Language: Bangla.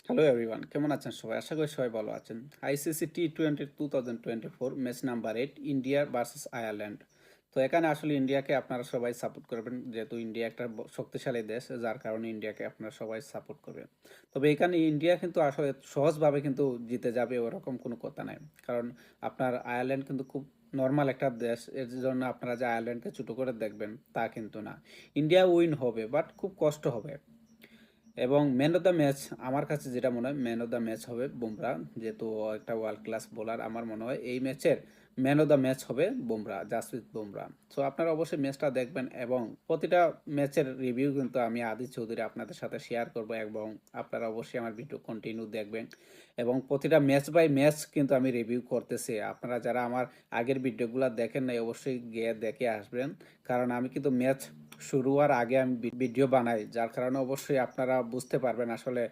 হ্যালো এভরিওয়ান, কেমন আছেন সবাই? আশা করি সবাই ভালো আছেন। আইসিসি টি-20 2024 match number 8 India versus Ireland. তো এখানে আসলে ইন্ডিয়াকে আপনারা সবাই সাপোর্ট করবেন, যেহেতু ইন্ডিয়া একটা শক্তিশালী দেশ, যার কারণে ইন্ডিয়াকে আপনারা সবাই সাপোর্ট করবেন। তবে এখানে ইন্ডিয়া কিন্তু আসলে সহজভাবে কিন্তু জিতে যাবে ওরকম কোনো কথা নাই। কারণ আপনার আয়ারল্যান্ড কিন্তু খুব নর্মাল একটা দেশ, এর জন্য আপনারা যে আয়ারল্যান্ডকে ছোট করে দেখবেন তা কিন্তু না। ইন্ডিয়া উইন হবে, বাট খুব কষ্ট হবে। এবং ম্যান অফ দ্য ম্যাচ আমার কাছে যেটা মনে হয়, ম্যান অফ দ্য ম্যাচ হবে বুমরা। যেহেতু একটা ওয়ার্ল্ড ক্লাস বোলার, আমার মনে হয় এই ম্যাচের ম্যান অফ দ্য ম্যাচ হবে বুমরা, জাসপ্রীত বুমরা। সো আপনারা অবশ্যই ম্যাচটা দেখবেন এবং প্রতিটা ম্যাচের রিভিউ কিন্তু আমি আদি চৌধুরী আপনাদের সাথে শেয়ার করব, এবং আপনারা অবশ্যই আমার ভিডিও কন্টিনিউ দেখবেন। এবং প্রতিটা ম্যাচ বাই ম্যাচ কিন্তু আমি রিভিউ করতেছি। আপনারা যারা আমার আগের ভিডিওগুলো দেখেন নাই, অবশ্যই গিয়ে দেখে আসবেন। কারণ আমি কিন্তু ম্যাচ শুরু হওয়ার আগে আমি ভিডিও বানাই, যার কারণে অবশ্যই আপনারা বুঝতে পারবেন আসলে